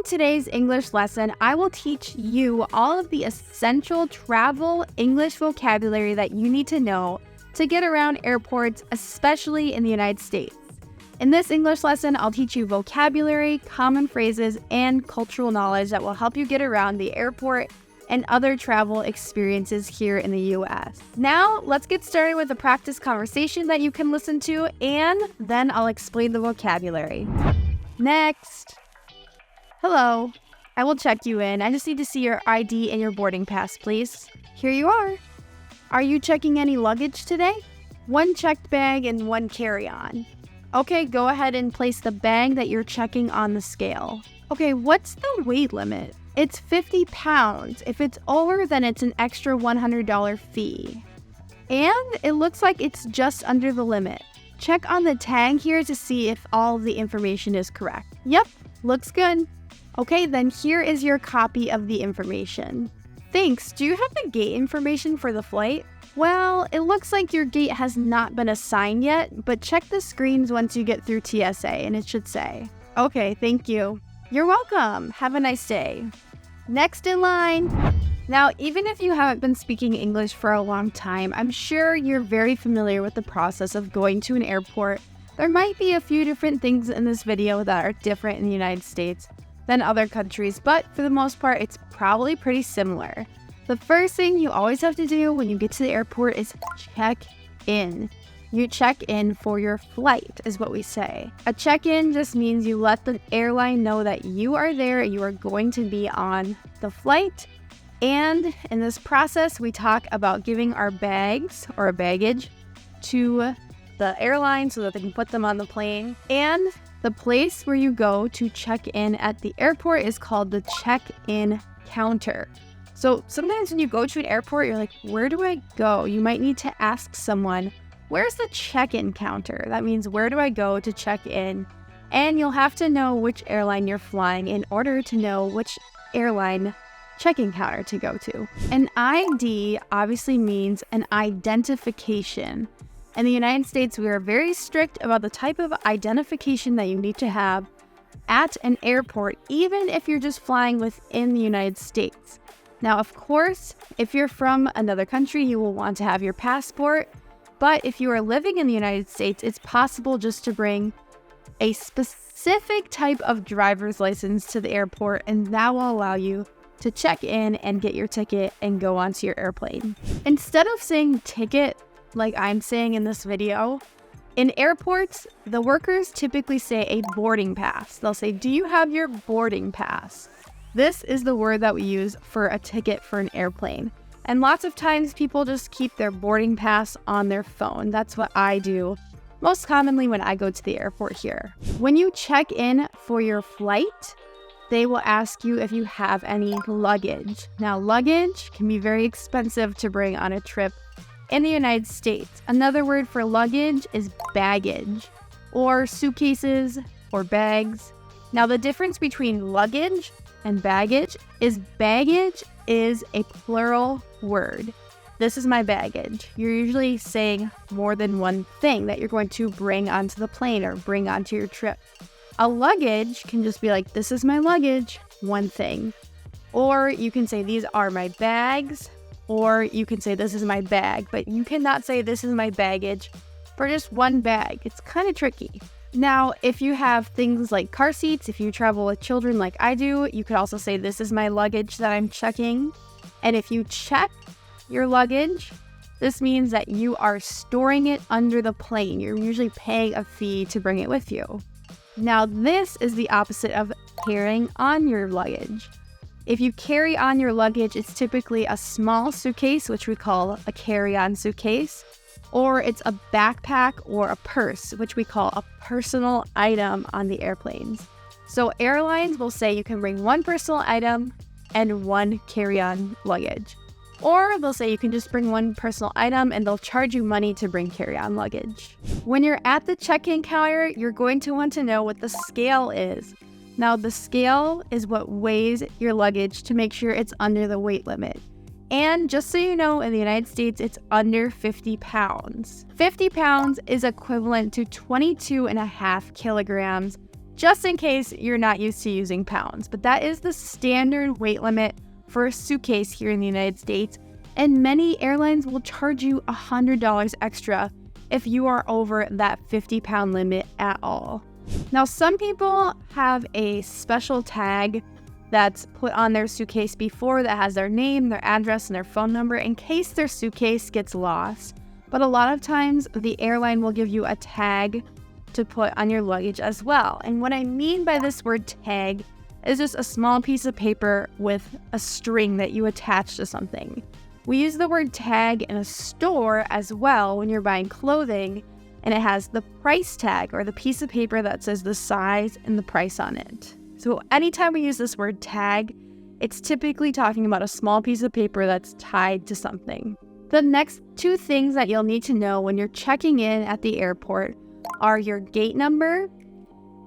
In today's English lesson, I will teach you all of the essential travel English vocabulary that you need to know to get around airports, especially in the United States. In this English lesson, I'll teach you vocabulary, common phrases, and cultural knowledge that will help you get around the airport and other travel experiences here in the US. Now, let's get started with a practice conversation that you can listen to, and then I'll explain the vocabulary. Next. Hello. I will check you in. I just need to see your ID and your boarding pass, please. Here you are. Are you checking any luggage today? One checked bag and one carry-on. Okay, go ahead and place the bag that you're checking on the scale. Okay, what's the weight limit? It's 50 pounds. If it's over, then it's an extra $100 fee. And it looks like it's just under the limit. Check on the tag here to see if all of the information is correct. Yep, looks good. Okay, then here is your copy of the information. Thanks. Do you have the gate information for the flight? Well, it looks like your gate has not been assigned yet, but check the screens once you get through TSA and it should say. Okay, thank you. You're welcome. Have a nice day. Next in line. Now, even if you haven't been speaking English for a long time, I'm sure you're very familiar with the process of going to an airport. There might be a few different things in this video that are different in the United States than other countries, but for the most part, it's probably pretty similar. The first thing you always have to do when you get to the airport is check in. You check in for your flight, is what we say. A check-in just means you let the airline know that you are there, you are going to be on the flight. And in this process, we talk about giving our bags or baggage to the airline so that they can put them on the plane. And the place where you go to check in at the airport is called the check-in counter. So sometimes when you go to an airport, you're like, where do I go? You might need to ask someone, where's the check-in counter? That means, where do I go to check in? And you'll have to know which airline you're flying in order to know which airline check-in counter to go to. An ID obviously means an identification. In the United States, we are very strict about the type of identification that you need to have at an airport, even if you're just flying within the United States. Now, of course, if you're from another country, you will want to have your passport. But if you are living in the United States, it's possible just to bring a specific type of driver's license to the airport, and that will allow you to check in and get your ticket and go onto your airplane. Instead of saying ticket, like I'm saying in this video, in airports, the workers typically say a boarding pass. They'll say, do you have your boarding pass? This is the word that we use for a ticket for an airplane. And lots of times people just keep their boarding pass on their phone. That's what I do most commonly when I go to the airport here. When you check in for your flight, they will ask you if you have any luggage. Now, luggage can be very expensive to bring on a trip in the United States. Another word for luggage is baggage, or suitcases or bags. Now, the difference between luggage and baggage is a plural word. This is my baggage. You're usually saying more than one thing that you're going to bring onto the plane or bring onto your trip. A luggage can just be like, this is my luggage, one thing. Or you can say, these are my bags. Or you can say, this is my bag. But you cannot say, this is my baggage for just one bag. It's kind of tricky. Now, if you have things like car seats, if you travel with children like I do, you could also say, this is my luggage that I'm checking. And if you check your luggage, this means that you are storing it under the plane. You're usually paying a fee to bring it with you. Now, this is the opposite of carrying on your luggage. If you carry on your luggage, it's typically a small suitcase, which we call a carry-on suitcase, or it's a backpack or a purse, which we call a personal item on the airplanes. So airlines will say you can bring one personal item and one carry-on luggage. Or they'll say you can just bring one personal item and they'll charge you money to bring carry-on luggage. When you're at the check-in counter, you're going to want to know what the scale is. Now, the scale is what weighs your luggage to make sure it's under the weight limit. And just so you know, in the United States, it's under 50 pounds. 50 pounds is equivalent to 22.5 kilograms, just in case you're not used to using pounds. But that is the standard weight limit for a suitcase here in the United States, and many airlines will charge you $100 extra if you are over that 50-pound limit at all. Now, some people have a special tag that's put on their suitcase before that has their name, their address, and their phone number in case their suitcase gets lost. But a lot of times, the airline will give you a tag to put on your luggage as well. And what I mean by this word tag is just a small piece of paper with a string that you attach to something. We use the word tag in a store as well when you're buying clothing, and it has the price tag or the piece of paper that says the size and the price on it. So anytime we use this word tag, it's typically talking about a small piece of paper that's tied to something. The next two things that you'll need to know when you're checking in at the airport are your gate number,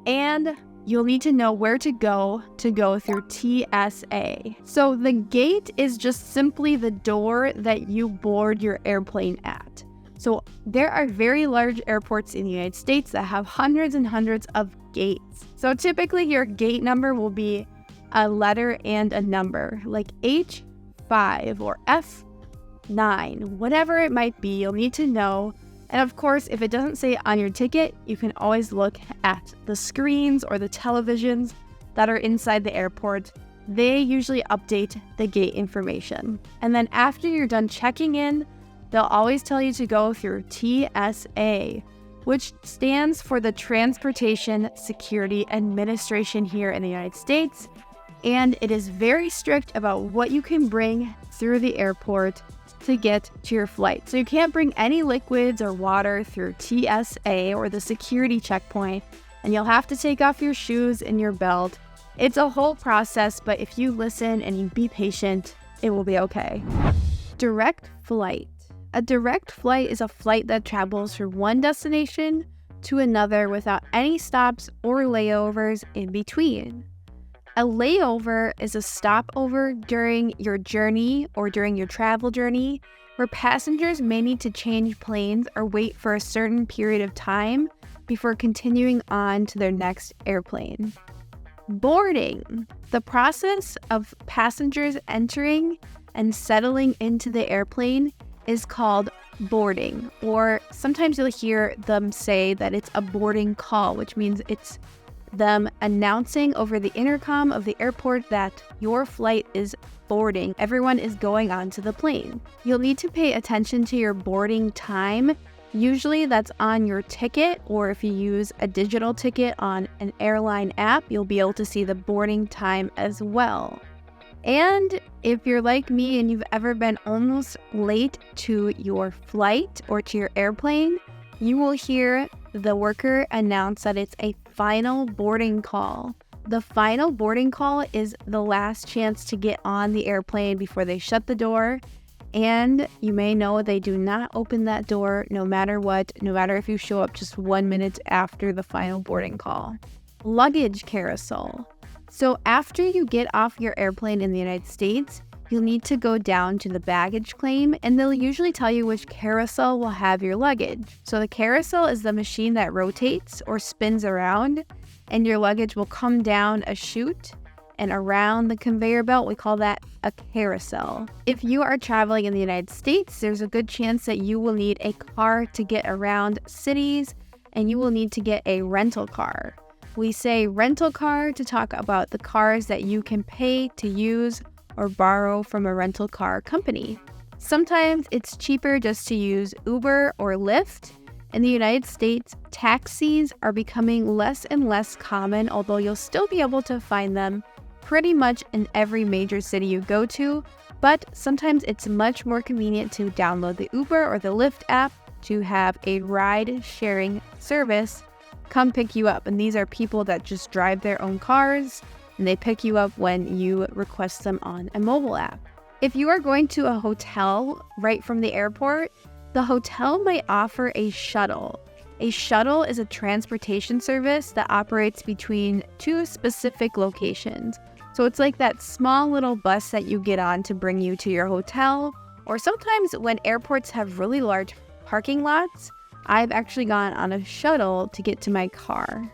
and you'll need to know where to go through TSA. So the gate is just simply the door that you board your airplane at. So there are very large airports in the United States that have hundreds and hundreds of gates. So typically your gate number will be a letter and a number, like H5 or F9, whatever it might be, you'll need to know. And of course, if it doesn't say it on your ticket, you can always look at the screens or the televisions that are inside the airport. They usually update the gate information. And then after you're done checking in, they'll always tell you to go through TSA, which stands for the Transportation Security Administration here in the United States. And it is very strict about what you can bring through the airport to get to your flight. So you can't bring any liquids or water through TSA or the security checkpoint, and you'll have to take off your shoes and your belt. It's a whole process, but if you listen and you be patient, it will be okay. Direct flight. A direct flight is a flight that travels from one destination to another without any stops or layovers in between. A layover is a stopover during your journey or during your travel journey where passengers may need to change planes or wait for a certain period of time before continuing on to their next airplane. Boarding. The process of passengers entering and settling into the airplane is called boarding, or sometimes you'll hear them say that it's a boarding call, which means it's them announcing over the intercom of the airport that your flight is boarding. Everyone is going onto the plane. You'll need to pay attention to your boarding time. Usually that's on your ticket, or if you use a digital ticket on an airline app, you'll be able to see the boarding time as well. And if you're like me and you've ever been almost late to your flight or to your airplane, you will hear the worker announce that it's a final boarding call. The final boarding call is the last chance to get on the airplane before they shut the door. And you may know they do not open that door no matter what, no matter if you show up just 1 minute after the final boarding call. Luggage carousel. So after you get off your airplane in the United States, you'll need to go down to the baggage claim, and they'll usually tell you which carousel will have your luggage. So the carousel is the machine that rotates or spins around, and your luggage will come down a chute and around the conveyor belt. We call that a carousel. If you are traveling in the United States, there's a good chance that you will need a car to get around cities, and you will need to get a rental car. We say rental car to talk about the cars that you can pay to use or borrow from a rental car company. Sometimes it's cheaper just to use Uber or Lyft. In the United States, taxis are becoming less and less common, although you'll still be able to find them pretty much in every major city you go to, but sometimes it's much more convenient to download the Uber or the Lyft app to have a ride-sharing service come pick you up. And these are people that just drive their own cars, and they pick you up when you request them on a mobile app. If you are going to a hotel right from the airport, the hotel might offer a shuttle. A shuttle is a transportation service that operates between two specific locations. So it's like that small little bus that you get on to bring you to your hotel, or sometimes when airports have really large parking lots, I've actually gone on a shuttle to get to my car.